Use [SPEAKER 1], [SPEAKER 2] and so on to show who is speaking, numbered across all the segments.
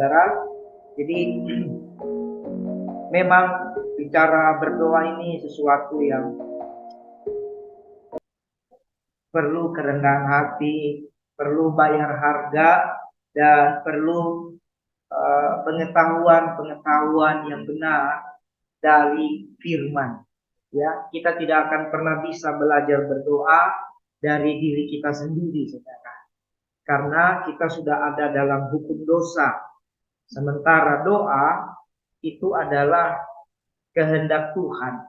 [SPEAKER 1] saudara. Jadi memang bicara berdoa ini sesuatu yang perlu kerendahan hati, perlu bayar harga, dan perlu pengetahuan yang benar dari firman. Ya, kita tidak akan pernah bisa belajar berdoa dari diri kita sendiri, saudara. Karena kita sudah ada dalam hukum dosa. Sementara doa itu adalah kehendak Tuhan.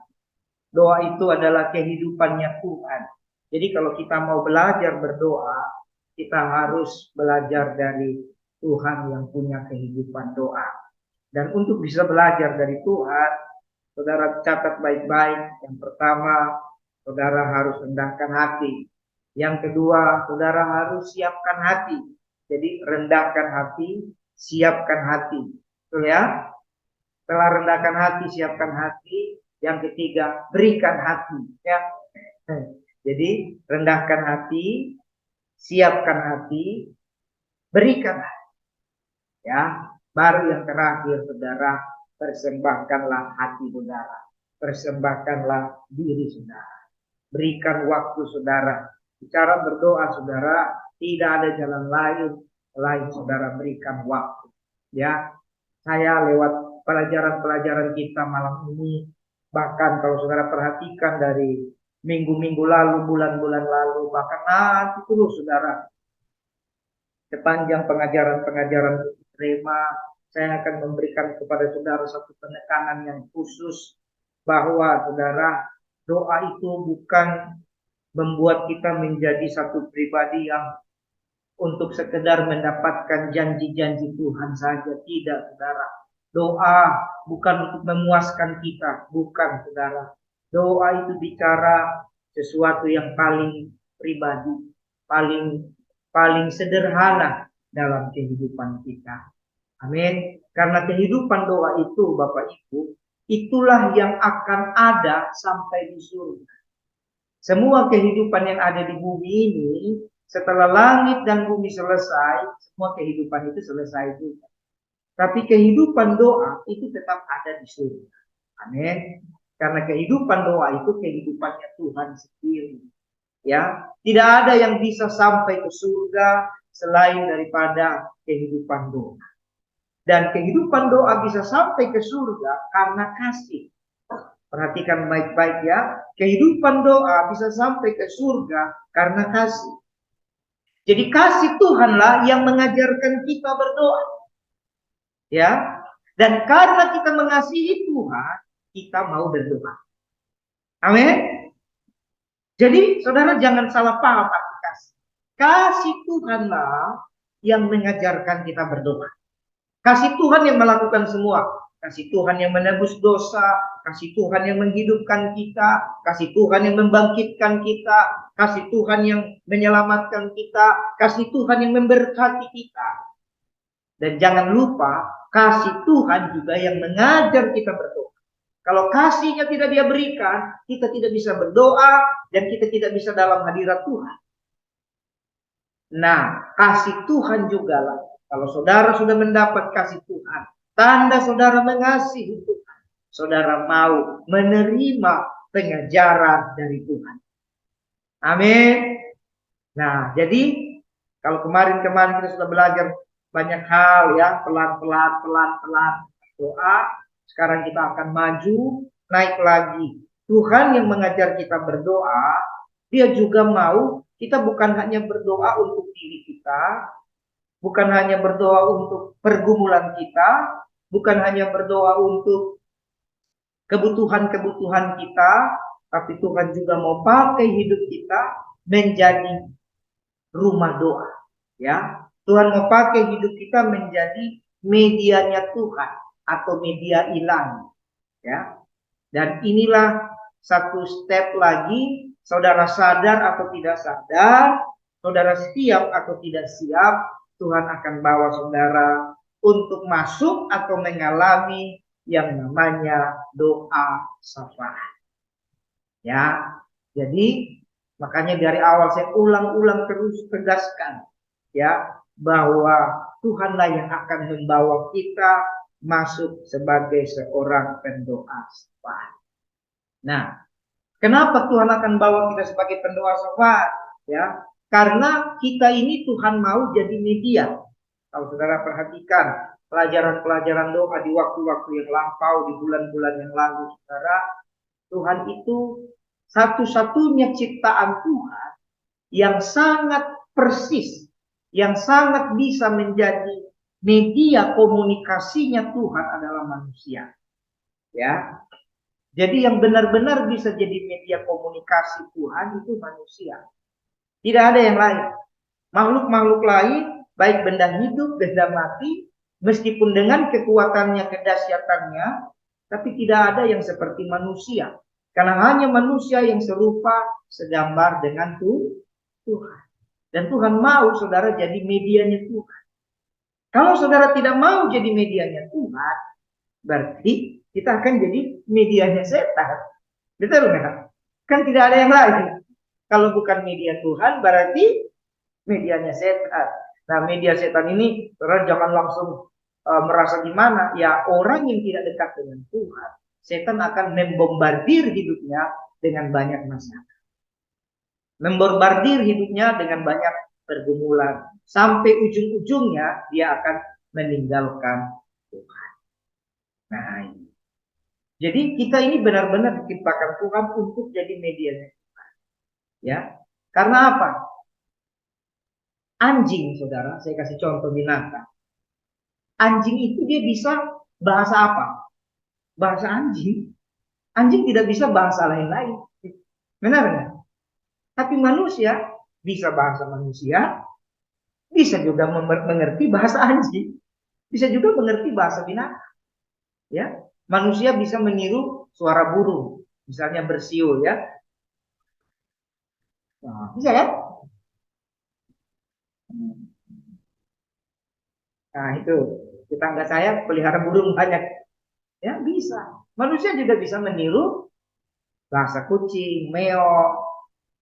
[SPEAKER 1] Doa itu adalah kehidupannya Tuhan. Jadi kalau kita mau belajar berdoa, kita harus belajar dari Tuhan yang punya kehidupan doa. Dan untuk bisa belajar dari Tuhan, saudara catat baik-baik. Yang pertama, saudara harus rendahkan hati. Yang kedua, saudara harus siapkan hati. Jadi rendahkan hati, siapkan hati. Betul ya? Setelah rendahkan hati, siapkan hati. Yang ketiga, berikan hati. Ya. Jadi rendahkan hati, siapkan hati, berikan hati. Ya. Baru yang terakhir, saudara, persembahkanlah hati saudara. Persembahkanlah diri saudara. Berikan waktu saudara. Bicara berdoa saudara, tidak ada jalan lain selain saudara berikan waktu. Ya, saya lewat pelajaran-pelajaran kita malam ini, bahkan kalau saudara perhatikan dari minggu-minggu lalu, bulan-bulan lalu, bahkan nanti dulu saudara, sepanjang pengajaran-pengajaran terima, saya akan memberikan kepada saudara satu penekanan yang khusus bahwa saudara, doa itu bukan membuat kita menjadi satu pribadi yang untuk sekedar mendapatkan janji-janji Tuhan saja. Tidak, saudara. Doa bukan untuk memuaskan kita, bukan, saudara. Doa itu bicara sesuatu yang paling pribadi, paling sederhana dalam kehidupan kita. Amin. Karena kehidupan doa itu, Bapak Ibu, itulah yang akan ada sampai di surga. Semua kehidupan yang ada di bumi ini, setelah langit dan bumi selesai, semua kehidupan itu selesai juga. Tapi kehidupan doa itu tetap ada di surga. Amin. Karena kehidupan doa itu kehidupannya Tuhan sendiri. Ya, tidak ada yang bisa sampai ke surga selain daripada kehidupan doa. Dan kehidupan doa bisa sampai ke surga karena kasih. Perhatikan baik-baik ya. Kehidupan doa bisa sampai ke surga karena kasih. Jadi kasih Tuhanlah yang mengajarkan kita berdoa. Ya. Dan karena kita mengasihi Tuhan, kita mau berdoa. Amin. Jadi saudara jangan salah paham arti kasih. Kasih Tuhanlah yang mengajarkan kita berdoa. Kasih Tuhan yang melakukan semua. Kasih Tuhan yang menebus dosa, kasih Tuhan yang menghidupkan kita, kasih Tuhan yang membangkitkan kita, kasih Tuhan yang menyelamatkan kita, kasih Tuhan yang memberkati kita. Dan jangan lupa, kasih Tuhan juga yang mengajar kita berdoa. Kalau kasihnya tidak dia berikan, kita tidak bisa berdoa dan kita tidak bisa dalam hadirat Tuhan. Nah, kasih Tuhan juga lah. Kalau saudara sudah mendapat kasih Tuhan, tanda saudara mengasihi Tuhan. Saudara mau menerima pengajaran dari Tuhan. Amin. Nah, jadi kalau kemarin kita sudah belajar banyak hal ya, pelan-pelan doa. Sekarang kita akan maju, naik lagi. Tuhan yang mengajar kita berdoa, dia juga mau kita bukan hanya berdoa untuk diri kita, bukan hanya berdoa untuk pergumulan kita, bukan hanya berdoa untuk kebutuhan-kebutuhan kita, tapi Tuhan juga mau pakai hidup kita menjadi rumah doa. Ya, Tuhan mau pakai hidup kita menjadi medianya Tuhan atau media ilahi. Ya, dan inilah satu step lagi, saudara sadar atau tidak sadar, saudara siap atau tidak siap, Tuhan akan bawa saudara untuk masuk atau mengalami yang namanya doa syafaat. Ya, jadi makanya dari awal saya ulang-ulang terus tegaskan, ya, bahwa Tuhanlah yang akan membawa kita masuk sebagai seorang pendoa syafaat. Nah, kenapa Tuhan akan bawa kita sebagai pendoa syafaat? Ya, karena kita ini Tuhan mau jadi media. Kalau saudara perhatikan pelajaran-pelajaran doa di waktu-waktu yang lampau, di bulan-bulan yang lalu, saudara, Tuhan itu satu-satunya ciptaan Tuhan yang sangat persis, yang sangat bisa menjadi media komunikasinya Tuhan adalah manusia. Ya, jadi yang benar-benar bisa jadi media komunikasi Tuhan itu manusia. Tidak ada yang lain. Makhluk-makhluk lain, baik benda hidup, benda mati, meskipun dengan kekuatannya, kedahsyatannya, tapi tidak ada yang seperti manusia. Karena hanya manusia yang serupa, segambar dengan Tuhan. Dan Tuhan mau saudara jadi medianya Tuhan. Kalau saudara tidak mau jadi medianya Tuhan, berarti kita akan jadi medianya setan. Betul nggak? Kan tidak ada yang lain. Kalau bukan media Tuhan, berarti medianya setan. Nah, media setan ini, saudara jangan langsung merasa gimana. Ya, orang yang tidak dekat dengan Tuhan, setan akan membombardir hidupnya dengan banyak masalah. Membombardir hidupnya dengan banyak pergumulan. Sampai ujung-ujungnya dia akan meninggalkan Tuhan. Nah, ini. Jadi kita ini benar-benar diciptakan Tuhan untuk jadi medianya Tuhan. Ya, karena apa? Anjing, saudara, saya kasih contoh binatang. Anjing itu dia bisa bahasa apa? Bahasa anjing. Anjing tidak bisa bahasa lain-lain. Benar nggak? Tapi manusia bisa bahasa manusia, bisa juga mengerti bahasa anjing, bisa juga mengerti bahasa binatang. Ya, manusia bisa meniru suara burung, misalnya bersiul ya. Nah, bisa kan? Nah itu tetangga saya pelihara burung banyak, ya bisa. Manusia juga bisa meniru bahasa kucing, meong,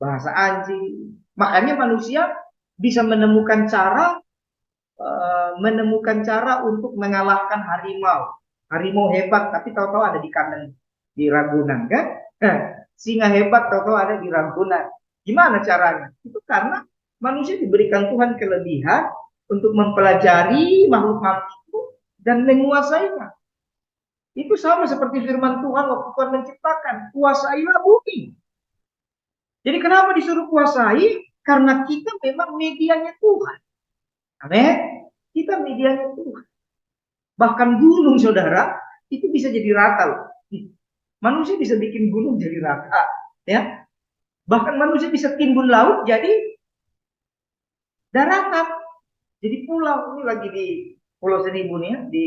[SPEAKER 1] bahasa anjing. Makanya manusia bisa menemukan cara untuk mengalahkan harimau. Harimau hebat, tapi tahu-tahu ada di kandang di Ragunan kan? Singa hebat, tahu-tahu ada di Ragunan. Gimana caranya? Itu karena manusia diberikan Tuhan kelebihan untuk mempelajari makhluk-makhluk itu dan menguasainya. Itu sama seperti firman Tuhan waktu Tuhan menciptakan, kuasailah bumi. Jadi kenapa disuruh kuasai? Karena kita memang medianya Tuhan. Amin. Kita medianya Tuhan. Bahkan gunung, saudara, itu bisa jadi rata loh. Manusia bisa bikin gunung jadi rata, ya. Bahkan manusia bisa timbun laut jadi daratan, jadi pulau. Ini lagi di Pulau Seribu nih ya, di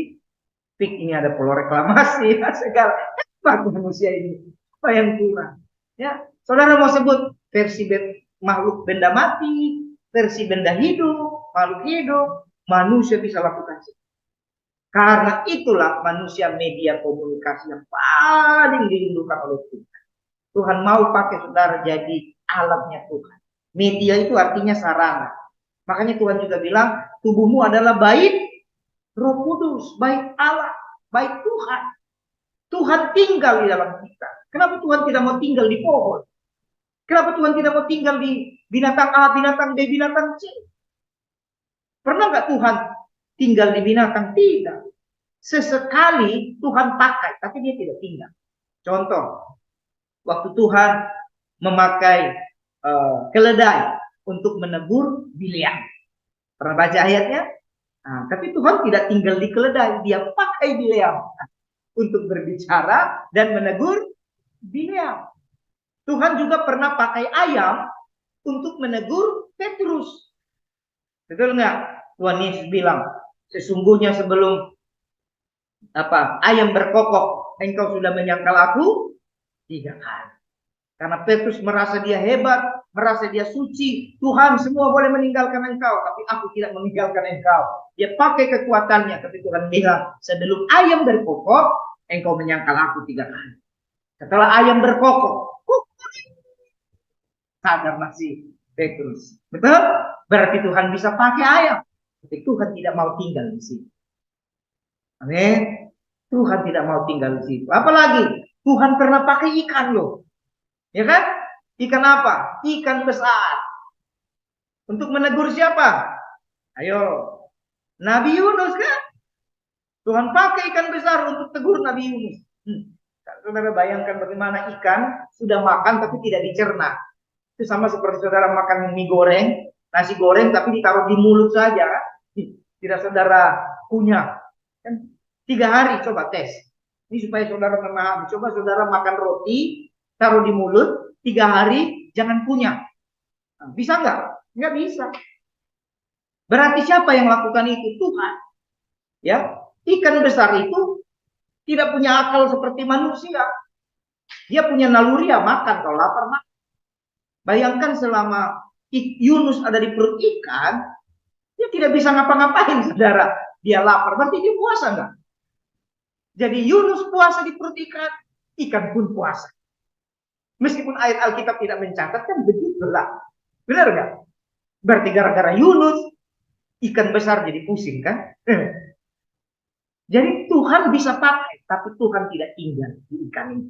[SPEAKER 1] Pik ini ada pulau reklamasi, ya, segala. Manusia ini apa yang kurang? Ya, saudara mau sebut versi makhluk benda mati, versi benda hidup, makhluk hidup, manusia bisa lakukan. Karena itulah manusia media komunikasi yang paling dirindukan oleh Tuhan. Tuhan mau pakai saudara jadi alatnya Tuhan. Media itu artinya sarana. Makanya Tuhan juga bilang, tubuhmu adalah bait Roh Kudus, bait Allah, bait Tuhan. Tuhan tinggal di dalam kita. Kenapa Tuhan tidak mau tinggal di pohon? Kenapa Tuhan tidak mau tinggal di binatang A, binatang B, binatang C? Pernah nggak Tuhan tinggal di binatang? Tidak. Sesekali Tuhan pakai, tapi dia tidak tinggal. Contoh, waktu Tuhan memakai keledai untuk menegur Bileam. Pernah baca ayatnya? Nah, tapi Tuhan tidak tinggal di keledai, dia pakai Bileam untuk berbicara dan menegur Bileam. Tuhan juga pernah pakai ayam untuk menegur Petrus. Betul nggak? Tuhan Yesus bilang, sesungguhnya sebelum ayam berkokok, engkau sudah menyangkal aku 3 kali. Karena Petrus merasa dia hebat, merasa dia suci. Tuhan, semua boleh meninggalkan engkau, tapi aku tidak meninggalkan engkau. Dia pakai kekuatannya, tapi Tuhan bilang, sebelum ayam berkokok, engkau menyangkal aku 3 kali. Setelah ayam berkokok, sadar masih Petrus. Betul? Berarti Tuhan bisa pakai ayam. Tapi Tuhan tidak mau tinggal di situ. Amin. Tuhan tidak mau tinggal di situ. Apalagi Tuhan pernah pakai ikan loh. Ya kan? Ikan apa? Ikan besar. Untuk menegur siapa? Ayo. Nabi Yunus kan? Tuhan pakai ikan besar untuk tegur Nabi Yunus. Saudara bayangkan bagaimana ikan sudah makan tapi tidak dicerna. Itu sama seperti saudara makan mie goreng, nasi goreng tapi ditaruh di mulut saja. Tidak saudara kunyah. Kan 3 hari coba tes. Ini supaya saudara memahami. Coba saudara makan roti, taruh di mulut, 3 hari jangan kunyah. Nah, bisa nggak? Nggak bisa. Berarti siapa yang lakukan itu? Tuhan. Ya, ikan besar itu tidak punya akal seperti manusia. Dia punya naluri ya makan, kalau lapar makan. Bayangkan selama Yunus ada di perut ikan, dia tidak bisa ngapa-ngapain, saudara. Dia lapar, berarti dia puasa nggak? Jadi Yunus puasa di perut ikan, ikan pun puasa. Meskipun ayat Alkitab tidak mencatatkan, begitulah. Benar nggak? Berarti gara-gara Yunus, ikan besar jadi pusing kan? Jadi Tuhan bisa pakai, tapi Tuhan tidak tinggal di ikan ini.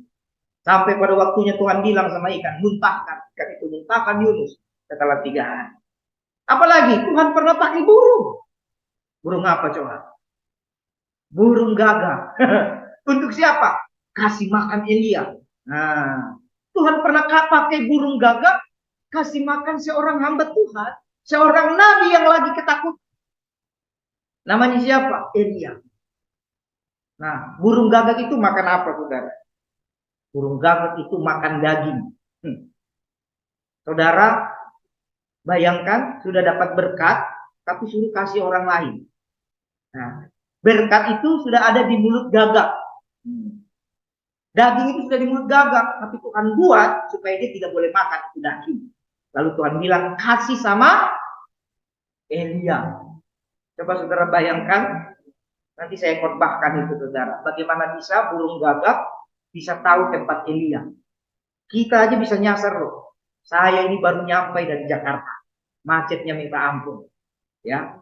[SPEAKER 1] Sampai pada waktunya Tuhan bilang sama ikan, muntahkan. Ikan itu muntahkan Yunus setelah 3 hari. Apalagi Tuhan pernah pakai burung. Burung apa coba? Burung gagak. Untuk siapa? Kasih makan Elia. Nah, Tuhan pernah pakai burung gagak kasih makan seorang hamba Tuhan, seorang nabi yang lagi ketakutan. Namanya siapa? Elia. Nah, burung gagak itu makan apa, saudara? Burung gagak itu makan daging. Saudara, bayangkan sudah dapat berkat, tapi suruh kasih orang lain. Nah, berkat itu sudah ada di mulut gagak. Daging itu sudah di mulut gagak, tapi Tuhan buat supaya dia tidak boleh makan itu daging. Lalu Tuhan bilang, kasih sama Elia. Coba saudara bayangkan, nanti saya khotbahkan itu saudara. Bagaimana bisa burung gagak bisa tahu tempat Elia. Kita aja bisa nyasar loh. Saya ini baru nyampe dari Jakarta. Macetnya minta ampun. Ya.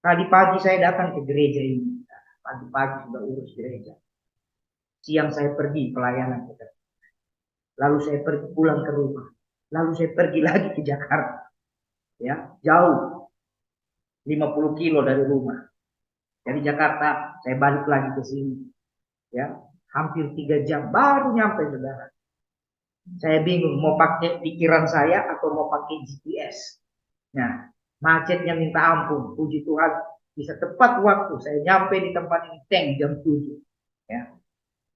[SPEAKER 1] Tadi pagi saya datang ke gereja ini. Pagi-pagi sudah urus gereja. Siang saya pergi pelayanan. Lalu saya pergi pulang ke rumah. Lalu saya pergi lagi ke Jakarta. Ya, jauh. 50 kilo dari rumah. Dari Jakarta saya balik lagi ke sini. Ya, hampir 3 jam baru nyampe saudara. Saya bingung mau pakai pikiran saya atau mau pakai GPS. Nah, macetnya minta ampun. Puji Tuhan bisa tepat waktu. Saya nyampe di tempat ini tank jam 7. Ya.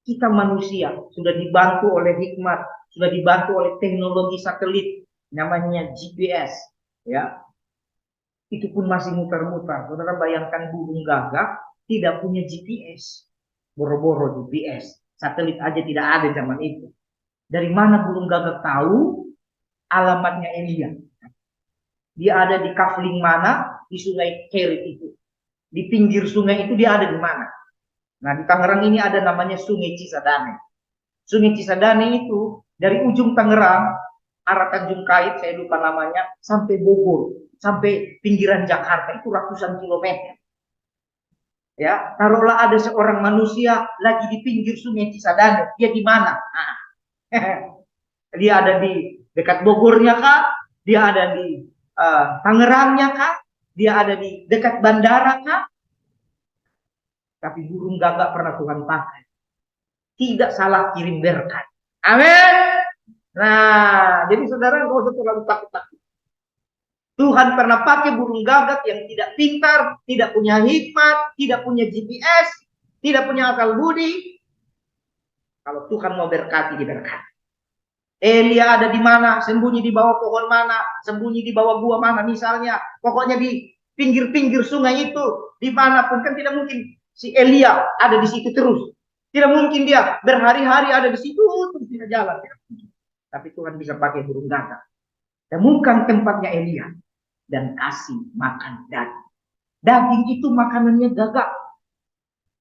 [SPEAKER 1] Kita manusia sudah dibantu oleh hikmat, sudah dibantu oleh teknologi satelit namanya GPS. Ya. Itu pun masih muter-muter. Saudara bayangkan burung gagak tidak punya GPS. Boro-boro GPS. Satelit aja tidak ada zaman itu. Dari mana burung gagak tahu alamatnya Elia? Dia ada di kafling mana? Di sungai Kerit itu. Di pinggir sungai itu dia ada di mana? Nah, di Tangerang ini ada namanya Sungai Cisadane. Sungai Cisadane itu dari ujung Tangerang, arah Tanjung Kait, saya lupa namanya, sampai Bogor, sampai pinggiran Jakarta itu ratusan kilometer. Ya, taruhlah ada seorang manusia lagi di pinggir Sungai Cisadane, dia di mana? Nah, dia ada di dekat Bogornya kah? Dia ada di Tangerangnya kah? Dia ada di dekat bandara kah? Tapi burung gagak pernah Tuhan pakai. Tidak salah kirim berkat. Amin. Nah, jadi saudara nggak usah terlalu takut-takut. Tuhan pernah pakai burung gagak yang tidak pintar, tidak punya hikmat, tidak punya GPS, tidak punya akal budi. Kalau Tuhan mau berkati, diberkati. Elia ada di mana? Sembunyi di bawah pohon mana? Sembunyi di bawah gua mana? Misalnya, pokoknya di pinggir-pinggir sungai itu, dimanapun kan tidak mungkin si Elia ada di situ terus. Tidak mungkin dia berhari-hari ada di situ terus tidak jalan. Tapi Tuhan bisa pakai burung gagak. Temukan tempatnya Elia dan kasih makan daging. Daging itu makanannya gagak.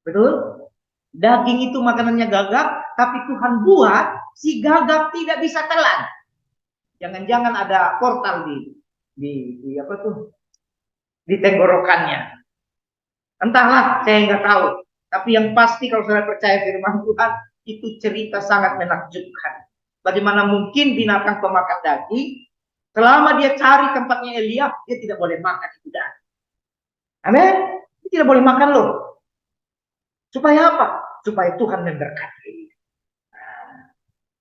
[SPEAKER 1] Betul? Daging itu makanannya gagak, tapi Tuhan buat si gagak tidak bisa telan. Jangan-jangan ada portal di apa tuh? di tenggorokannya. Entahlah, saya nggak tahu. Tapi yang pasti kalau saya percaya firman Tuhan, itu cerita sangat menakjubkan. Bagaimana mungkin binatang pemakan daging, selama dia cari tempatnya Elia, dia tidak boleh makan itu daging. Amin. Dia tidak boleh makan loh. Supaya apa? Supaya Tuhan memberkati Elia.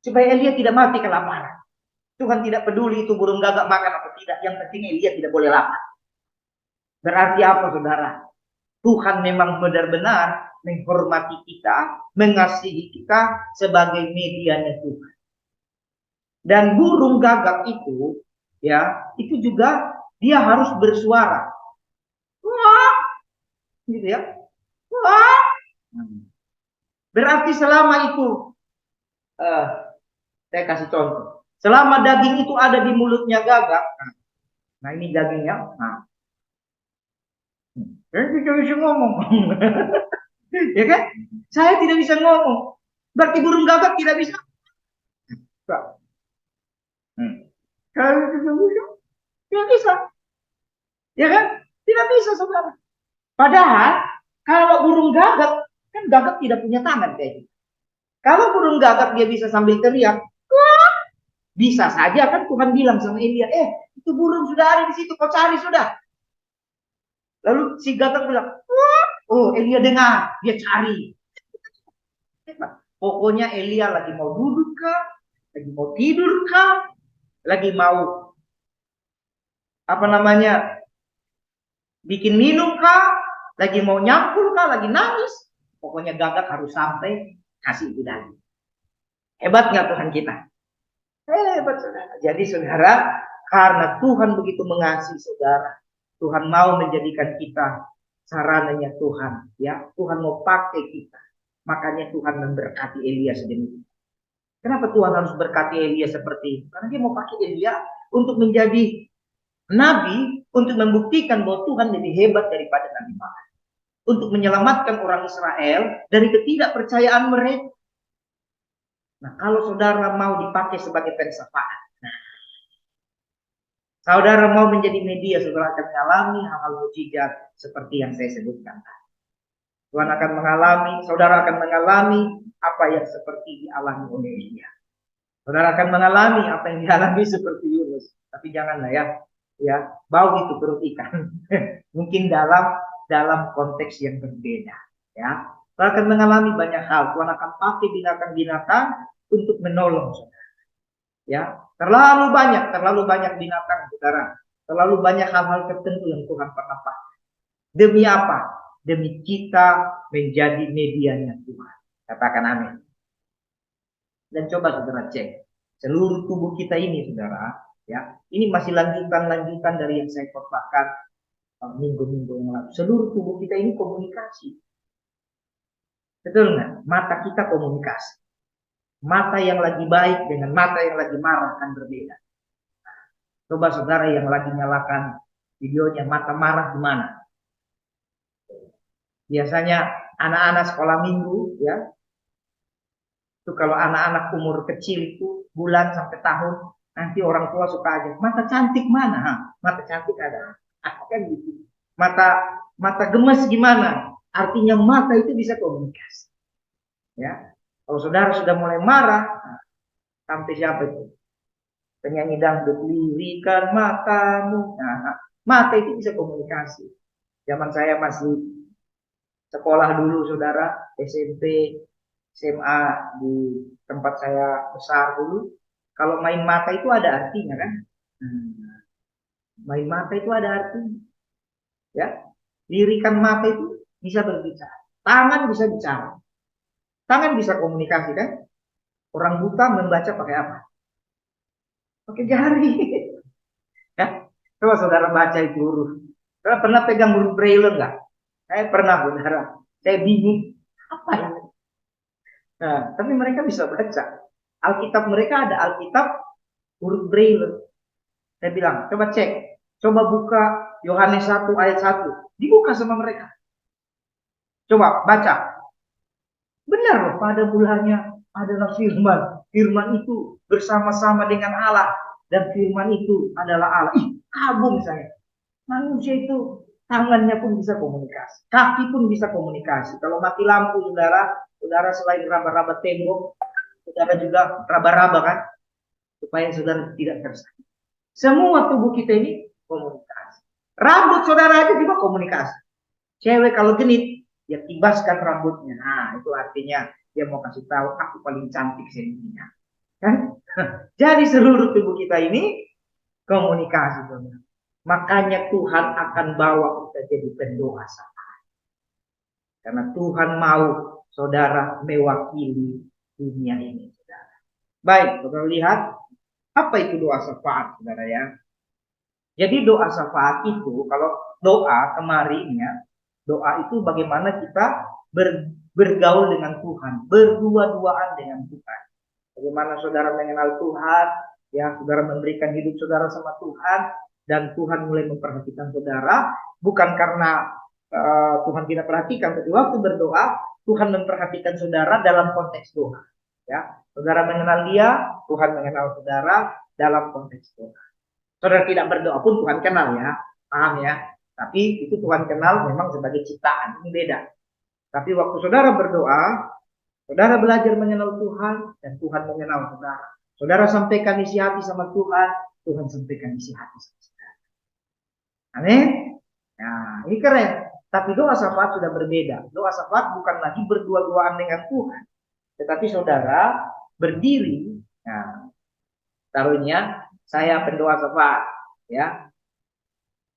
[SPEAKER 1] Supaya Elia tidak mati kelaparan. Tuhan tidak peduli itu burung gagak makan atau tidak. Yang penting Elia tidak boleh lapar. Berarti apa, saudara? Tuhan memang benar-benar menghormati kita, mengasihi kita sebagai medianya Tuhan. Dan burung gagak itu, ya, itu juga dia harus bersuara. Wah, gitu ya. Wah. Berarti selama itu, saya kasih contoh. Selama daging itu ada di mulutnya gagak, nah ini dagingnya, nah, saya tidak bisa ngomong. Ya kan? Saya tidak bisa ngomong. Berarti burung gagak tidak bisa. Kalau tidak bisa, tidak bisa. Ya kan? Tidak bisa, saudara. Padahal, kalau burung gagak, kan gagak tidak punya tangan kayak gitu. Kalau burung gagak dia bisa sambil teriak, wah, bisa saja kan Tuhan bilang sama Elia, itu burung sudah ada di situ, kau cari sudah. Lalu si gagak bilang, wah, oh Elia dengar, dia cari. Pokoknya Elia lagi mau duduk kah, lagi mau tidur kah, lagi mau apa namanya bikin minum kah, lagi mau nyampul kah, lagi nangis, pokoknya gagak harus sampai kasih itu daging. Hebat nggak Tuhan kita? Hebat, saudara. Jadi saudara, karena Tuhan begitu mengasihi saudara, Tuhan mau menjadikan kita sarananya Tuhan, ya. Tuhan mau pakai kita. Makanya Tuhan memberkati Elia sedemikian. Kenapa Tuhan harus berkati Elia seperti itu? Karena dia mau pakai Elia untuk menjadi nabi, untuk membuktikan bahwa Tuhan lebih hebat daripada Nabi Muhammad. Untuk menyelamatkan orang Israel dari ketidakpercayaan mereka. Nah, kalau saudara mau dipakai sebagai pensafaan, saudara mau menjadi media, saudara akan mengalami hal-hal mujizat seperti yang saya sebutkan. Tuhan akan mengalami, saudara akan mengalami apa yang seperti dialami oleh Elia. Saudara akan mengalami apa yang dialami seperti Yunus. Tapi janganlah ya bau itu perut ikan. Mungkin dalam konteks yang berbeda. Ya, saudara akan mengalami banyak hal. Tuhan akan pakai binatang-binatang untuk menolong saudara. Ya, terlalu banyak binatang, saudara. Terlalu banyak hal-hal tertentu yang Tuhan pernah pakai. Demi apa? Demi kita menjadi medianya Tuhan. Katakan amin. Dan coba saudara cek seluruh tubuh kita ini, saudara. Ya, ini masih lanjutan dari yang saya khotbahkan minggu-minggu yang lalu. Seluruh tubuh kita ini komunikasi. Betul nggak? Mata kita komunikasi. Mata yang lagi baik dengan mata yang lagi marah kan berbeda. Coba saudara yang lagi nyalakan videonya mata marah gimana? Biasanya anak-anak sekolah minggu ya. Itu kalau anak-anak umur kecil itu bulan sampai tahun nanti orang tua suka aja mata cantik mana? Mata cantik ada. Kan gitu. Mata gemes gimana? Artinya mata itu bisa komunikasi. Ya. Kalau saudara sudah mulai marah, sampai siapa itu? Penyanyi dangdut, lirikan matamu. Nah, mata itu bisa komunikasi. Zaman saya masih sekolah dulu, saudara, SMP, SMA di tempat saya besar dulu. Kalau main mata itu ada artinya kan? Main mata itu ada artinya. Ya, lirikan mata itu bisa berbicara. Tangan bisa bicara. Tangan bisa komunikasi kan? Orang buta membaca pakai apa? Pakai jari. Ya, coba saudara baca itu huruf. Saudara pernah pegang huruf braille enggak? Saya pernah, saudara. Saya bingung. Apa ini? Nah, tapi mereka bisa baca. Alkitab mereka ada Alkitab huruf braille. Saya bilang, coba cek. Coba buka Yohanes 1 ayat 1. Dibuka sama mereka. Coba baca. Benar loh, pada mulanya adalah firman. Firman itu bersama-sama dengan Allah. Dan firman itu adalah Allah. Kagum saya. Manusia itu Tangannya pun bisa komunikasi, kaki pun bisa komunikasi. Kalau mati lampu, saudara selain raba-raba tembok, saudara juga raba-raba kan, supaya saudara tidak tersakiti. Semua tubuh kita ini komunikasi. Rambut saudara aja juga komunikasi. Cewek kalau genit, dia tibaskan rambutnya. Nah, itu artinya dia mau kasih tahu aku paling cantik seninya. Kan? Jadi seluruh tubuh kita ini komunikasi, saudara. Makanya Tuhan akan bawa kita jadi pendoa syafaat. Karena Tuhan mau saudara mewakili dunia ini, saudara. Baik, saudara lihat apa itu doa syafaat, saudara ya. Jadi doa syafaat itu, kalau doa kemarin ya, doa itu bagaimana kita bergaul dengan Tuhan, berdua-duaan dengan Tuhan. Bagaimana saudara mengenal Tuhan, ya saudara memberikan hidup saudara sama Tuhan, dan Tuhan mulai memperhatikan saudara, bukan karena Tuhan tidak perhatikan, tapi waktu berdoa Tuhan memperhatikan saudara dalam konteks doa. Ya, saudara mengenal Dia, Tuhan mengenal saudara dalam konteks doa. Saudara tidak berdoa pun Tuhan kenal ya, paham ya? Tapi itu Tuhan kenal memang sebagai ciptaan, ini beda. Tapi waktu saudara berdoa, saudara belajar mengenal Tuhan dan Tuhan mengenal saudara. Saudara sampaikan isi hati sama Tuhan, Tuhan sampaikan isi hati sama saudara. Amin. Nah, ini keren. Tapi doa syafaat sudah berbeda. Doa syafaat bukan lagi berdua-duaan dengan Tuhan, tetapi saudara berdiri. Nah, taruhnya saya pendoa syafaat, ya.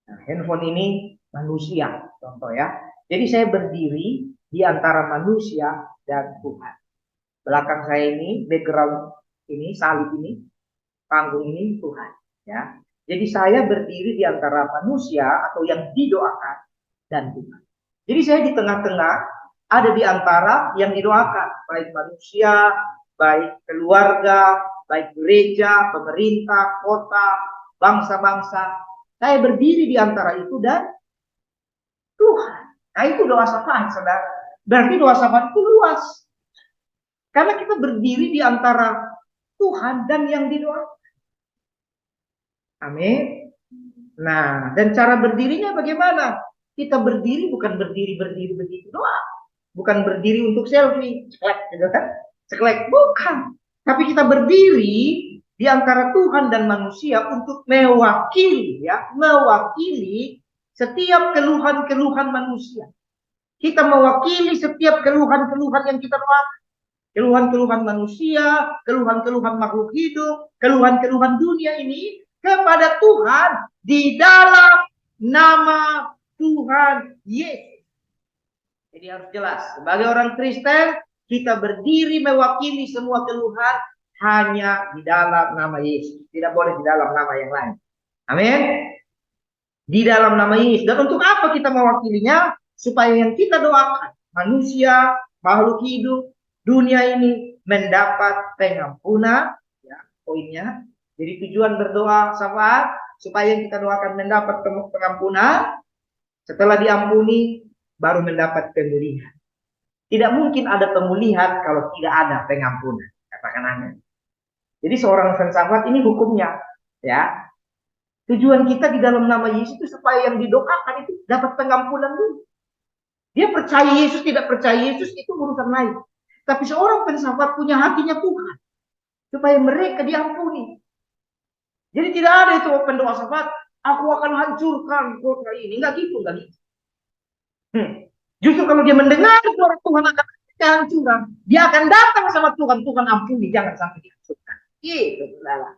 [SPEAKER 1] Nah, handphone ini manusia, contoh ya. Jadi saya berdiri di antara manusia dan Tuhan. Belakang saya ini, background ini, salib ini, panggung ini Tuhan, ya. Jadi saya berdiri di antara manusia atau yang didoakan dan Tuhan. Jadi saya di tengah-tengah, ada di antara yang didoakan, baik manusia, baik keluarga, baik gereja, pemerintah, kota, bangsa-bangsa. Saya berdiri di antara itu dan Tuhan. Nah, itu doa syafaat, saudara. Berarti doa syafaat itu luas. Karena kita berdiri di antara Tuhan dan yang didoakan. Amin. Nah, dan cara berdirinya bagaimana? Kita berdiri bukan berdiri begitu doang. Bukan berdiri untuk selfie, ceklek gitu kan? Ceklek, bukan. Tapi kita berdiri di antara Tuhan dan manusia untuk mewakili, ya, mewakili setiap keluhan-keluhan manusia. Kita mewakili setiap keluhan-keluhan yang kita doakan. Keluhan-keluhan manusia, keluhan-keluhan makhluk hidup, keluhan-keluhan dunia ini kepada Tuhan di dalam nama Tuhan Yesus. Jadi harus jelas, sebagai orang Kristen kita berdiri mewakili semua keluhan hanya di dalam nama Yesus, tidak boleh di dalam nama yang lain. Amin. Di dalam nama Yesus. Dan untuk apa kita mewakilinya? Supaya yang kita doakan, manusia, makhluk hidup, dunia ini mendapat pengampunan, ya, poinnya. Jadi tujuan berdoa syafaat supaya yang kita doakan mendapat pengampunan. Setelah diampuni, baru mendapat pemulihan. Tidak mungkin ada pemulihan kalau tidak ada pengampunan. Katakan amin. Jadi seorang filsafat ini hukumnya, ya. Tujuan kita di dalam nama Yesus itu supaya yang didoakan itu dapat pengampunan dulu. Dia percaya Yesus, tidak percaya Yesus itu urusan lain. Tapi seorang filsafat punya hatinya Tuhan supaya mereka diampuni. Jadi tidak ada itu pendoa syafaat, aku akan hancurkan kota ini. Enggak gitu, enggak gitu. Justru kalau dia mendengar suara Tuhan akan kehancuran, dia akan datang sama Tuhan, Tuhan ampuni, jangan sampai dihancurkan. Gitu, saudara.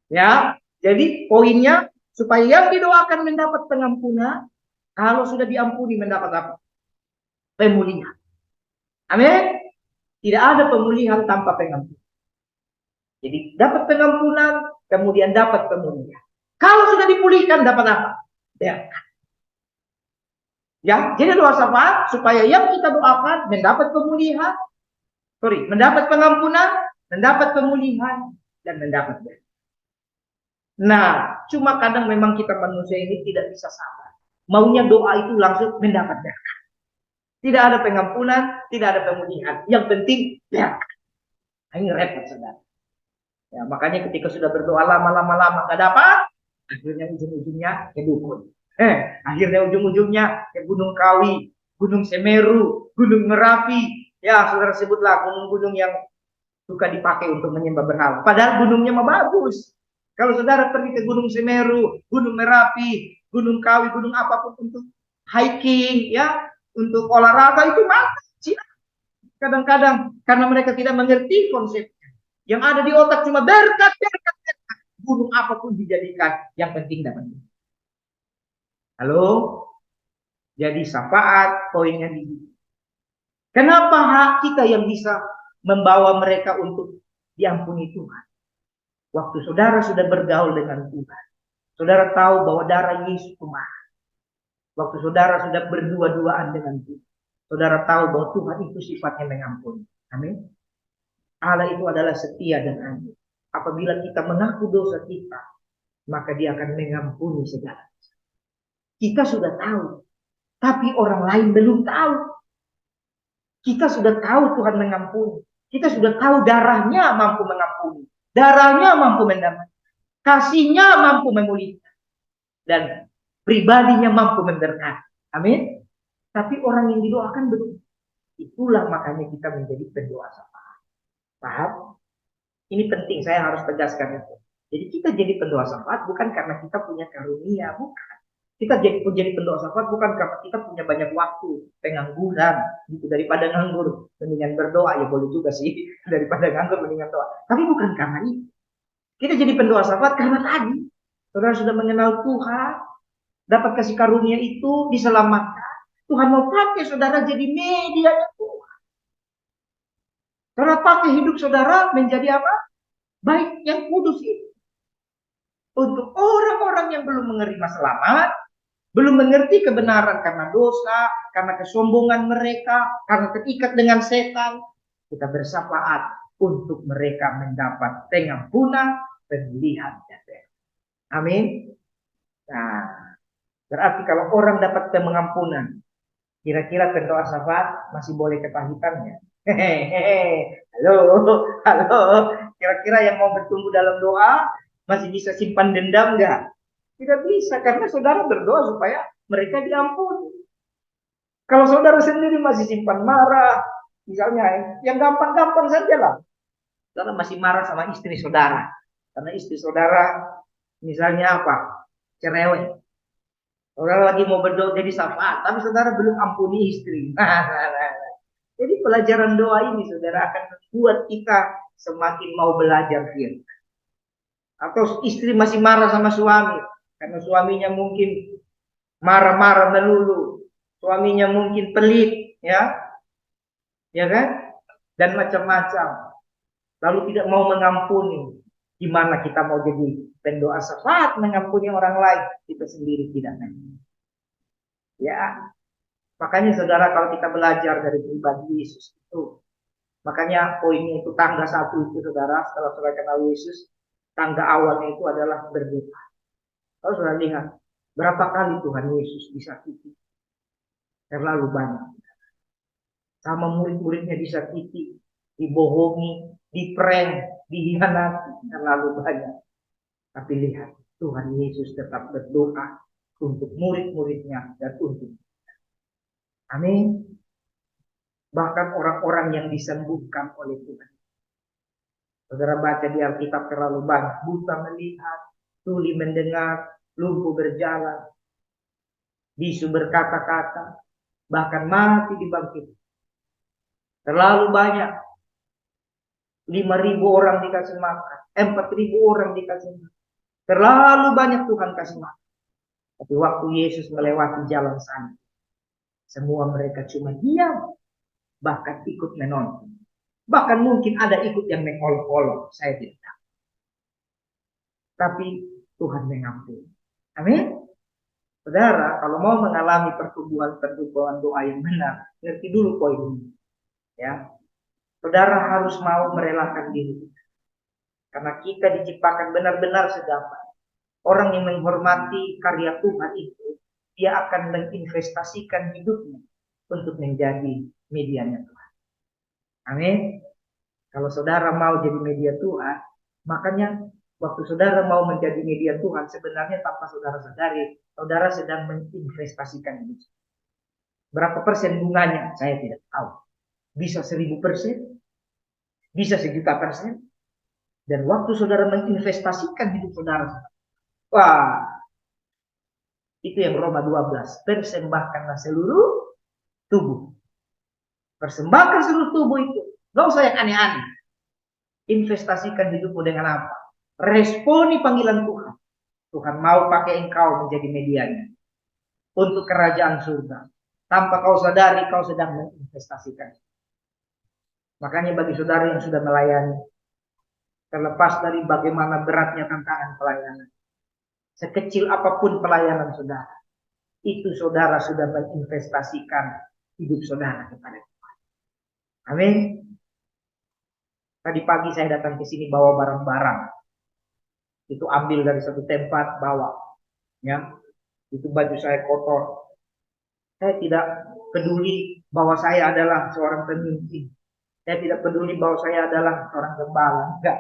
[SPEAKER 1] Ya, jadi poinnya supaya yang didoakan mendapat pengampunan, kalau sudah diampuni mendapat apa? Pemulihan. Amin. Tidak ada pemulihan tanpa pengampunan. Jadi dapat pengampunan, kemudian dapat pemulihan. Kalau sudah dipulihkan dapat apa? Berkat. Ya, jadi doa syafaat supaya yang kita doakan mendapat pemulihan, mendapat pengampunan, mendapat pemulihan, dan mendapat berkat. Nah, cuma kadang memang kita manusia ini tidak bisa sabar. Maunya doa itu langsung mendapat berkat. Tidak ada pengampunan, tidak ada pemulihan. Yang penting berkat. Ini repot, saudara. Ya, makanya ketika sudah berdoa lama-lama nggak dapat, akhirnya ujung-ujungnya ke dukun. Akhirnya ujung-ujungnya ke Gunung Kawi, Gunung Semeru, Gunung Merapi. Ya, saudara sebutlah gunung-gunung yang suka dipakai untuk menyembah berhala. Padahal gunungnya mah bagus. Kalau saudara pergi ke Gunung Semeru, Gunung Merapi, Gunung Kawi, gunung apapun untuk hiking, ya, untuk olahraga itu mantap. Kadang-kadang karena mereka tidak mengerti konsepnya. Yang ada di otak cuma berkat, berkat, berkat. Gunung apapun dijadikan, yang penting dapat. Halo? Jadi syafaat poinnya di sini. Kenapa hak kita yang bisa membawa mereka untuk diampuni Tuhan? Waktu saudara sudah bergaul dengan Tuhan, saudara tahu bahwa darah Yesus itu mahal. Waktu saudara sudah berdua-duaan dengan Tuhan, saudara tahu bahwa Tuhan itu sifatnya mengampuni. Amin. Allah itu adalah setia dan adil. Apabila kita mengaku dosa kita, maka Dia akan mengampuni segala. Kita sudah tahu, tapi orang lain belum tahu. Kita sudah tahu Tuhan mengampuni. Kita sudah tahu darahnya mampu mengampuni. Darahnya mampu mendamaikan. Kasihnya mampu memulihkan. Dan pribadinya mampu memberkati. Amin. Tapi orang yang didoakan belum. Itulah makanya kita menjadi pendoa syafaat. Paham? Ini penting, saya harus tegaskan itu. Jadi kita jadi pendoa syafaat bukan karena kita punya karunia, bukan. Kita jadi pendoa syafaat bukan karena kita punya banyak waktu, pengangguran, gitu. Daripada nganggur, mendingan berdoa, ya boleh juga sih. Daripada nganggur, mendingan doa. Tapi bukan karena itu. Kita jadi pendoa syafaat karena tadi, saudara sudah mengenal Tuhan, dapat kasih karunia itu, diselamatkan. Tuhan mau pakai saudara jadi media Tuhan. Saudara pakai hidup saudara menjadi apa? Baik yang kudus itu. Untuk orang-orang yang belum menerima selamat, belum mengerti kebenaran karena dosa, karena kesombongan mereka, karena terikat dengan setan, kita bersyafaat untuk mereka mendapat pengampunan, pemulihan, dan amin. Nah, berarti kalau orang dapat pengampunan, kira-kira pendoa syafaat masih boleh kepahitannya. Hehehe. Halo, halo. Kira-kira yang mau bertumbuh dalam doa masih bisa simpan dendam nggak? Tidak bisa, karena saudara berdoa supaya mereka diampuni. Kalau saudara sendiri masih simpan marah, misalnya yang gampang-gampang saja lah. Saudara masih marah sama istri saudara. Karena istri saudara misalnya apa? Cerewet. Saudara lagi mau berdoa jadi syafaat, tapi saudara belum ampuni istri. Jadi pelajaran doa ini saudara akan membuat kita semakin mau belajar firman. Atau istri masih marah sama suami karena suaminya mungkin marah-marah melulu, suaminya mungkin pelit, ya kan, dan macam-macam. Lalu tidak mau mengampuni. Gimana kita mau jadi pendoa syafaat mengampuni orang lain, kita sendiri tidak mau. Ya, makanya saudara kalau kita belajar dari pribadi Yesus itu, makanya poinnya itu tangga 1 itu saudara, setelah saudara kenal Yesus, tangga awalnya itu adalah berdoa. Kalau saudara lihat, berapa kali Tuhan Yesus disakiti? Terlalu banyak. Sama murid-muridnya disakiti, dibohongi, diprank, dihianati, terlalu banyak. Tapi lihat, Tuhan Yesus tetap berdoa untuk murid-muridnya dan untuk kita. Amin. Bahkan orang-orang yang disembuhkan oleh Tuhan. Saudara baca di Alkitab terlalu banyak. Buta melihat, tuli mendengar, lumpuh berjalan, bisu berkata-kata, bahkan mati dibangkit. Terlalu banyak. 5.000 orang dikasih makan, 4.000 orang dikasih makan. Terlalu banyak Tuhan kasih makan. Tapi waktu Yesus melewati jalan sana, semua mereka cuma diam, bahkan ikut menonton. Bahkan mungkin ada ikut yang mengolok-olok, saya tidak tahu. Tapi Tuhan mengampuni. Amin. Saudara, kalau mau mengalami pertumbuhan doa yang benar, ngerti dulu poin ini. Ya, saudara harus mau merelakan diri. Karena kita diciptakan benar-benar sedapat. Orang yang menghormati karya Tuhan itu, dia akan menginvestasikan hidupnya untuk menjadi medianya Tuhan. Amin. Kalau saudara mau jadi media Tuhan, makanya Waktu saudara mau menjadi media Tuhan, sebenarnya tanpa saudara sadari, saudara sedang menginvestasikan hidup. Berapa persen bunganya? Saya tidak tahu. Bisa 1000%, bisa 1.000.000%. Dan waktu saudara menginvestasikan hidup saudara, wah, itu yang Roma 12. Persembahkanlah seluruh tubuh. Persembahkan seluruh tubuh itu. Gak usah yang aneh-aneh. Investasikan hidupmu dengan apa? Responi panggilan Tuhan. Tuhan mau pakai engkau menjadi medianya untuk kerajaan surga. Tanpa kau sadari, kau sedang menginvestasikan. Makanya bagi saudara yang sudah melayani, terlepas dari bagaimana beratnya tantangan pelayanan, sekecil apapun pelayanan saudara, itu saudara sudah menginvestasikan hidup saudara kepada Tuhan. Amin. Tadi pagi saya datang ke sini bawa barang-barang. Itu ambil dari satu tempat, bawa. Ya, itu baju saya kotor. Saya tidak peduli bahwa saya adalah seorang pemimpin. Saya tidak peduli bahwa saya adalah seorang gembala. Enggak.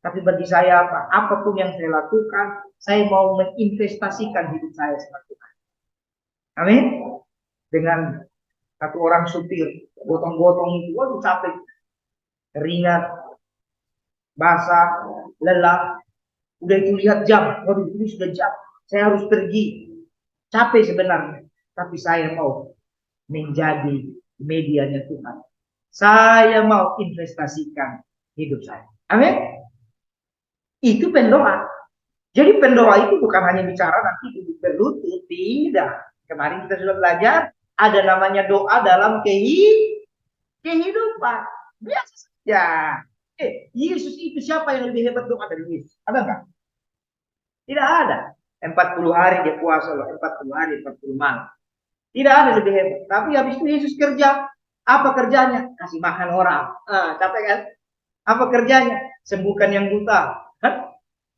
[SPEAKER 1] Tapi bagi saya apa? Apapun yang saya lakukan, saya mau menginvestasikan hidup saya seperti Tuhan. Amin. Dengan satu orang supir, gotong-gotong itu, waduh capek. Keringat, basah, lelah. Udah itu lihat jam, waduh ini sudah jam. Saya harus pergi. Capek sebenarnya. Tapi saya mau menjadi medianya Tuhan. Saya mau investasikan hidup saya. Amin. Itu pendoa. Jadi pendoa itu bukan hanya bicara nanti duduk berlutut. Tidak. Kemarin kita sudah belajar. Ada namanya doa dalam kehidupan. Biasa saja. Yesus itu siapa yang lebih hebat doa dari Yesus? Ada nggak? Tidak ada. 40 hari dia puasa loh. 40 hari, 40 malam. Tidak ada lebih hebat. Tapi habis itu Yesus kerja. Apa kerjanya? Kasih makan orang. Capek kan? Apa kerjanya? Sembuhkan yang buta.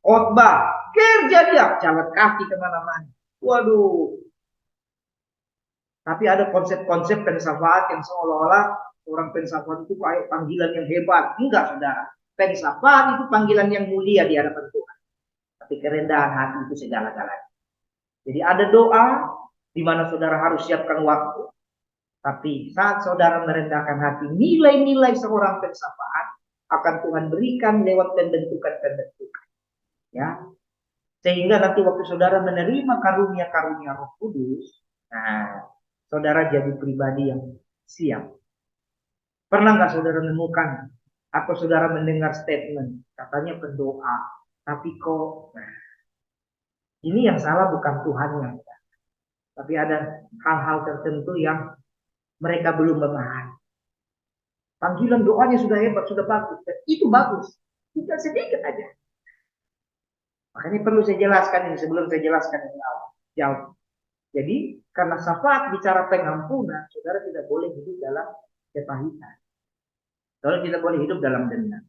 [SPEAKER 1] Khotbah. Kerja dia. Jalan kaki kemana-mana. Waduh. Tapi ada konsep-konsep pensafaat yang seolah-olah orang pensafaat itu kayak panggilan yang hebat. Enggak, saudara. Pensafaat itu panggilan yang mulia di hadapan Tuhan. Tapi kerendahan hati itu segala-galanya. Jadi ada doa di mana saudara harus siapkan waktu. Tapi saat saudara merendahkan hati, nilai-nilai seorang pensafaat akan Tuhan berikan lewat pembentukan-pembentukan. Ya, sehingga nanti waktu saudara menerima karunia-karunia Roh Kudus, nah, saudara jadi pribadi yang siap. Pernah nggak saudara menemukan atau saudara mendengar statement katanya berdoa, tapi kok, nah, ini yang salah bukan Tuhannya, tapi ada hal-hal tertentu yang mereka belum memahami. Panggilan doanya sudah hebat, sudah bagus. Dan itu bagus. Tinggal sedikit aja. Makanya perlu saya jelaskan ini sebelum saya jelaskan yang jauh. Jadi karena syafaat bicara pengampunan, saudara tidak boleh hidup dalam kepahitan. Saudara tidak boleh hidup dalam dendam.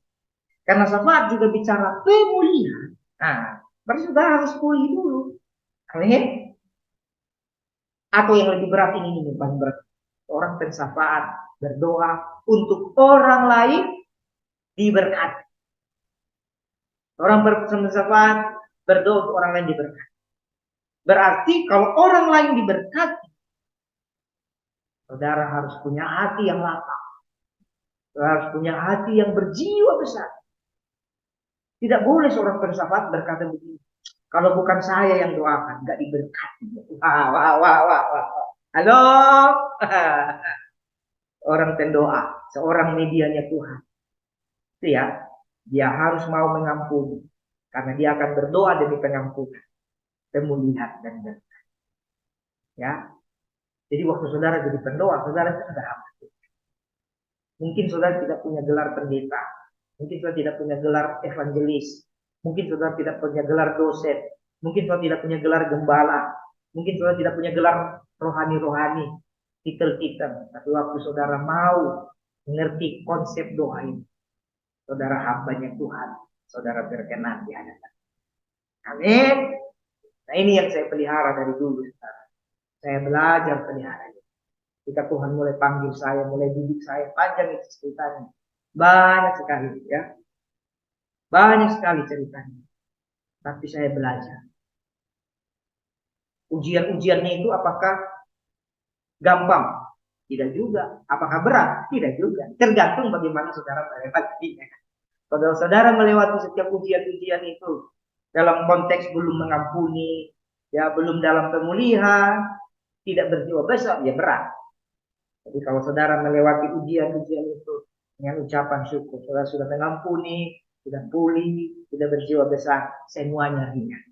[SPEAKER 1] Karena syafaat juga bicara pemulihan. Nah, berarti saudara harus pulih dulu. Amin. Atau yang lebih berat ini paling berat. Orang pensafaat berdoa untuk orang lain diberkati. Orang pensafaat berdoa untuk orang lain diberkati. Berarti kalau orang lain diberkati, saudara harus punya hati yang lapang. Saudara harus punya hati yang berjiwa besar. Tidak boleh seorang pensafaat berkata begini, kalau bukan saya yang doakan, nggak diberkati. Wah. Halo, orang pendoa, seorang medianya Tuhan. Itu ya, dia harus mau mengampuni. Karena dia akan berdoa demi pengampunan, pemulihan dan berkat. Ya, jadi waktu saudara jadi pendoa, saudara itu sudah aman. Mungkin saudara tidak punya gelar pendeta, mungkin saudara tidak punya gelar evangelis, mungkin saudara tidak punya gelar dosen, mungkin saudara tidak punya gelar gembala, mungkin saudara tidak punya gelar rohani-rohani, titel-titel. Tapi waktu saudara mau mengerti konsep doa ini, saudara hambanya Tuhan, saudara berkenan di hadapan. Amin. Nah ini yang saya pelihara dari dulu. Saya belajar pelihara. Ketika Tuhan mulai panggil saya, mulai didik saya, panjang itu ceritanya. Banyak sekali ya. Banyak sekali ceritanya. tapi saya belajar. Ujian-ujiannya itu apakah gampang? Tidak juga. Apakah berat? Tidak juga. Tergantung bagaimana saudara melewatinya. Kalau saudara melewati setiap ujian-ujian itu dalam konteks belum mengampuni, ya belum dalam pemulihan, tidak berjiwa besar, ya berat. Jadi kalau saudara melewati ujian-ujian itu dengan ucapan syukur, saudara sudah mengampuni, sudah pulih, sudah berjiwa besar, semuanya ringan.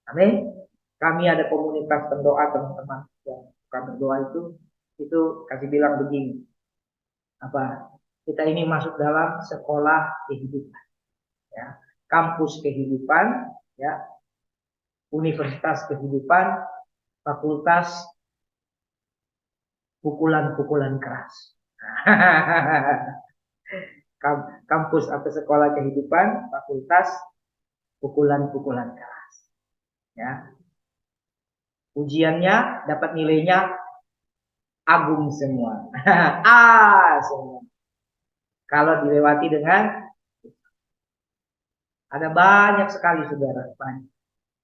[SPEAKER 1] Amin. Kami ada komunitas pendoa teman-teman yang suka berdoa itu kasih bilang begini, apa kita ini masuk dalam sekolah kehidupan, ya, kampus kehidupan, ya, universitas kehidupan, fakultas pukulan-pukulan keras. Kampus atau sekolah kehidupan, fakultas pukulan-pukulan keras. Ya. Ujiannya dapat nilainya agung semua. Semua. Kalau dilewati dengan ada banyak sekali saudara, banyak.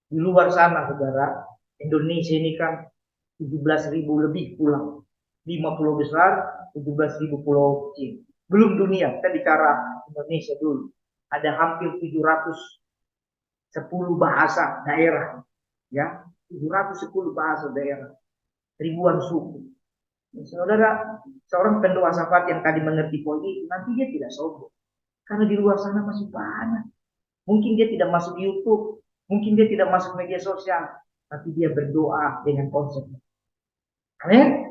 [SPEAKER 1] Di luar sana saudara, Indonesia ini kan 17.000 lebih pulau. 50 besar, 17.000 pulau kecil. Belum dunia, kita bicara Indonesia dulu. Ada hampir 710 bahasa daerah. Ya, 710 bahasa daerah. Ribuan suku. Saudara, seorang pendoa syafaat yang tadi mengerti poin itu, nanti dia tidak sombong. Karena di luar sana masih banyak. Mungkin dia tidak masuk YouTube, mungkin dia tidak masuk media sosial, tapi dia berdoa dengan konsep. Amin.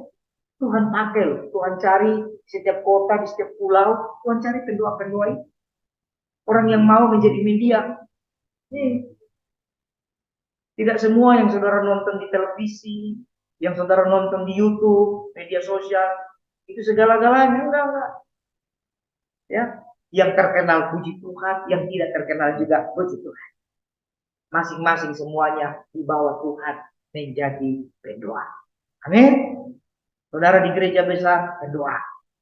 [SPEAKER 1] Tuhan pakai, Tuhan cari di setiap kota, di setiap pulau, Tuhan cari pendoa-pendoa itu. Orang yang mau menjadi media. Tidak semua yang saudara nonton di televisi, yang saudara nonton di YouTube, media sosial, itu segala-galanya, enggak. Ya, yang terkenal puji Tuhan, yang tidak terkenal juga puji Tuhan. Masing-masing semuanya di bawah Tuhan menjadi pendoa. Amin. Saudara di gereja besar, pendoa.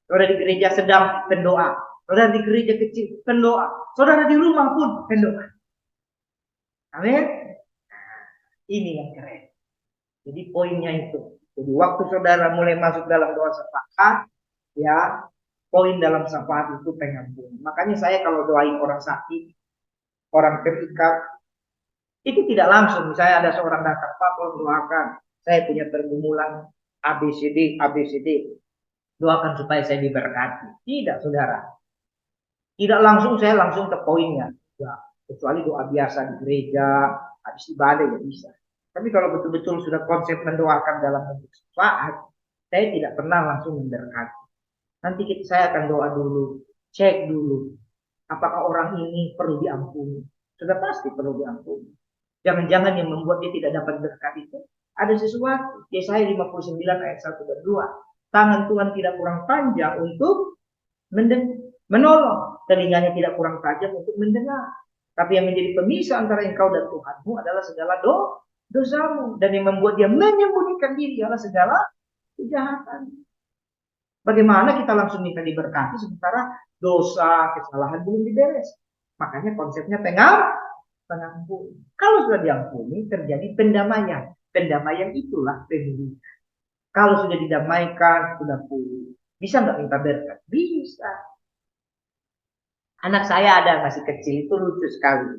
[SPEAKER 1] Saudara di gereja sedang, pendoa. Saudara di gereja kecil, pendoa. Saudara di rumah pun, pendoa. Amin. Ini yang keren. Jadi poinnya itu. Jadi waktu saudara mulai masuk dalam doa syafaat, ya, poin dalam syafaat itu pengampunan. Makanya saya kalau doain orang sakit, orang terikat, itu tidak langsung. Misalnya ada seorang datang, Pak, tolong doakan. Saya punya pergumulan ABCD. Doakan supaya saya diberkati. Tidak, saudara. Tidak langsung saya langsung ke poinnya. Ya, kecuali doa biasa di gereja, habis ibadah ya bisa. Tapi kalau betul-betul sudah konsep mendoakan dalam bentuk syafaat, saya tidak pernah langsung memberkati. Nanti saya akan doa dulu, cek dulu, apakah orang ini perlu diampuni. Sudah pasti perlu diampuni. Jangan-jangan yang membuat dia tidak dapat berkat itu ada sesuatu. Yesaya 59 ayat 1 dan 2. Tangan Tuhan tidak kurang panjang untuk menolong, telinganya tidak kurang tajam untuk mendengar. Tapi yang menjadi pemisah antara engkau dan Tuhanmu adalah segala dosamu, dan yang membuat dia menyembunyikan diri adalah segala kejahatan. Bagaimana kita langsung minta diberkati sementara dosa, kesalahan belum diberes? Makanya konsepnya pengampun. Kalau sudah diampuni, terjadi pendamaian. Pendamaian itulah pemulihan. Kalau sudah didamaikan, sudah pulih. Bisa nggak minta berkat? Bisa. Anak saya ada masih kecil, itu lucu sekali.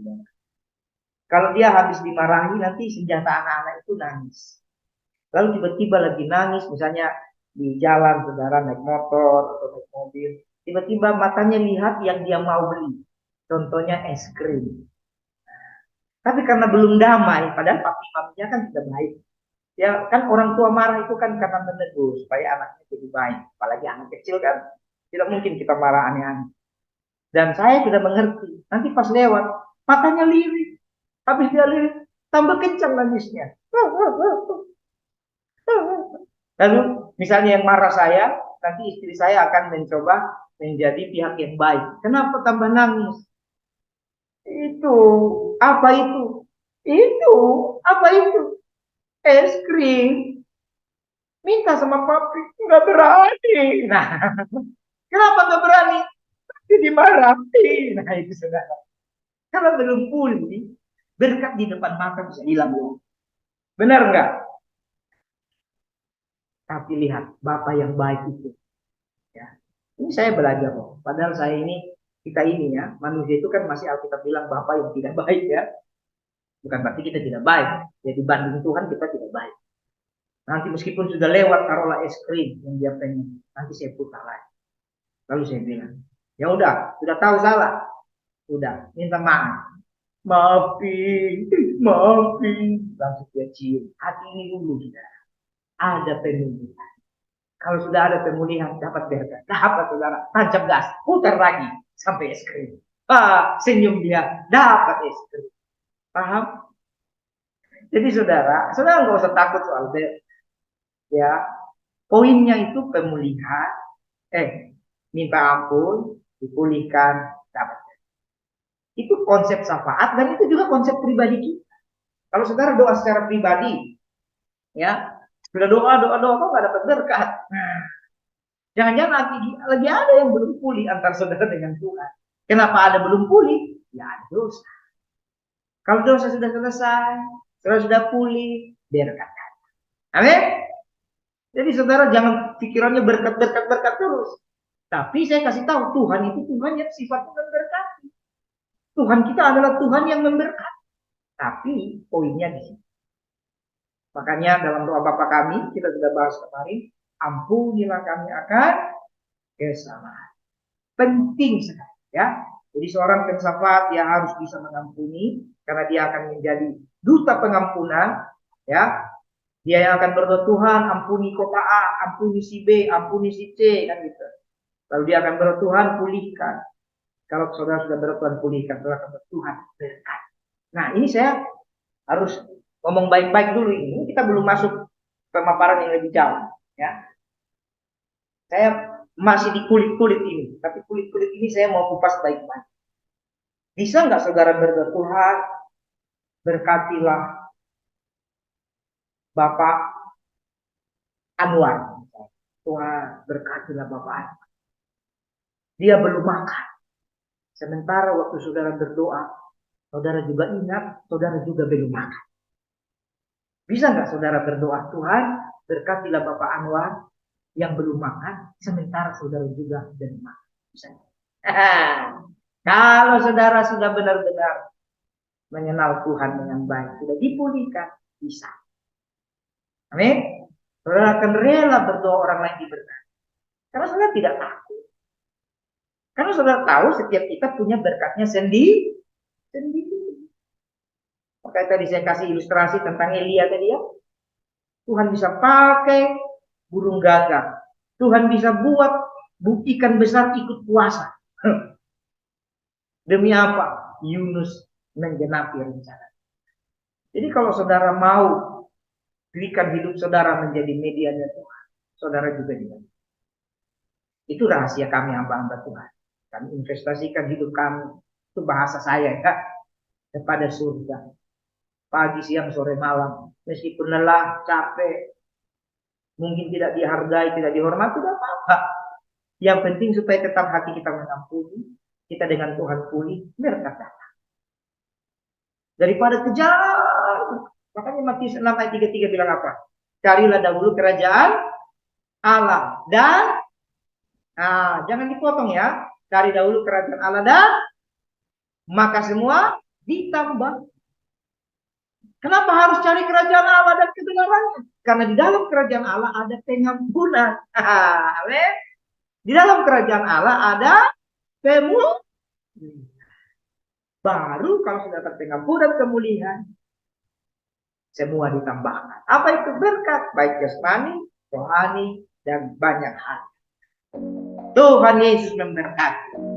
[SPEAKER 1] Kalau dia habis dimarahi, nanti senjata anak-anak itu nangis. Lalu tiba-tiba lagi nangis, misalnya di jalan, saudara naik motor atau naik mobil. Tiba-tiba matanya lihat yang dia mau beli. Contohnya es krim. Tapi karena belum damai, padahal papi maminya kan sudah baik. Ya kan orang tua marah itu kan karena menegur supaya anaknya jadi baik. Apalagi anak kecil kan tidak mungkin kita marah aneh-aneh. Dan saya sudah mengerti. Nanti pas lewat, matanya lirik. Habis dia lirik, tambah kencang nangisnya. Lalu misalnya yang marah saya, nanti istri saya akan mencoba menjadi pihak yang baik. Kenapa tambah nangis? Itu, apa itu? Itu, apa itu? Es krim. Minta sama papi, nggak berani. Nah, kenapa nggak berani? Dimarahi. Nah itu saudara. Kalau belum pulih, Berkat di depan mata bisa hilang loh. Benar nggak? Tapi lihat, Bapak yang baik itu. Ya. Ini saya belajar loh. Padahal saya ini, kita ini ya, manusia itu kan masih Alkitab bilang Bapak yang tidak baik ya. Bukan berarti kita tidak baik. Jadi banding Tuhan kita tidak baik. Nanti meskipun sudah lewat taruhlah es krim yang dia pengen, nanti saya putar lagi. Lalu saya bilang, ya udah, sudah tahu salah, udah minta maaf, maafin, maafin, langsung dia cium. Hati ini dulu sudah ada pemulihan. Kalau sudah ada pemulihan, dapat berkat, dapat saudara, tancap gas, putar lagi sampai es krim. Senyum dia, dapat es krim. Paham? Jadi saudara nggak usah takut soal ya. Poinnya itu pemulihan, minta ampun, dipulihkan, dapat. Itu konsep syafaat dan itu juga konsep pribadi kita. Kalau saudara doa secara pribadi, ya sudah doa kok nggak dapat berkat. Nah, jangan-jangan lagi ada yang belum pulih antara saudara dengan Tuhan. Kenapa ada belum pulih? Ya ada dosa. Kalau dosa sudah selesai, saudara sudah pulih, berkat. Amin. Jadi saudara jangan pikirannya berkat terus. Tapi saya kasih tahu Tuhan itu Tuhan yang sifatnya memberkati. Tuhan kita adalah Tuhan yang memberkati. Tapi poinnya di sini. Makanya dalam doa Bapa kami kita sudah bahas kemarin, ampunilah kami akan kesalahan. Penting sekali ya. Jadi seorang pensafat dia harus bisa mengampuni karena dia akan menjadi duta pengampunan ya. Dia yang akan berdoa, Tuhan ampuni kota A, ampuni si B, ampuni si C kan gitu. Lalu dia akan berdoa, Tuhan pulihkan. Kalau saudara sudah berdoa Tuhan pulihkan, saudara akan berdoa, Tuhan berkat. Nah ini saya harus ngomong baik-baik dulu ini. Kita belum masuk pemaparan yang lebih jauh ya. Saya masih di kulit-kulit ini, tapi kulit-kulit ini saya mau kupas baik-baik. Bisa nggak saudara berdoa, Tuhan berkatilah Bapak Anwar. Tuhan berkatilah Bapak Anwar. Dia belum makan. Sementara waktu saudara berdoa, saudara juga ingat, saudara juga belum makan. Bisa nggak saudara berdoa, Tuhan berkatilah Bapak Anwar yang belum makan, sementara saudara juga belum makan. Bisa. Kalau saudara sudah benar-benar mengenal Tuhan dengan baik, sudah dipulihkan, bisa. Amin. Saudara akan rela berdoa orang lain diberkati. Karena saudara tidak takut. Karena saudara tahu setiap kita punya berkatnya sendiri. Makanya tadi saya kasih ilustrasi tentang Elia tadi ya. Tuhan bisa pakai burung gagak. Tuhan bisa buat ikan besar ikut puasa. Demi apa? Yunus menggenapi rencana. Jadi kalau saudara mau berikan hidup saudara menjadi medianya Tuhan, saudara juga dibantu. Itu rahasia kami hamba-hamba Tuhan. Kami investasikan hidup kami, itu bahasa saya ya, kepada surga. Pagi, siang, sore, malam. Meskipun lelah, capek, mungkin tidak dihargai, tidak dihormati, tidak apa-apa. Yang penting supaya tetap hati kita mengampuni, kita dengan Tuhan pulih, berkat datang. Daripada kejar. Makanya Matius 6 ayat 33 bilang apa? Carilah dahulu kerajaan Allah dan jangan dipotong ya. Cari dahulu kerajaan Allah dan maka semua ditambah. Kenapa harus cari kerajaan Allah dan kebenarannya? Karena di dalam kerajaan Allah ada pengampunan. Di dalam kerajaan Allah ada pemulihan. Baru kalau sudah dapat pengampunan kemuliaan, semua ditambahkan. Apa itu berkat? Baik jasmani, rohani, dan banyak hal. Tuhan Yesus memberkati.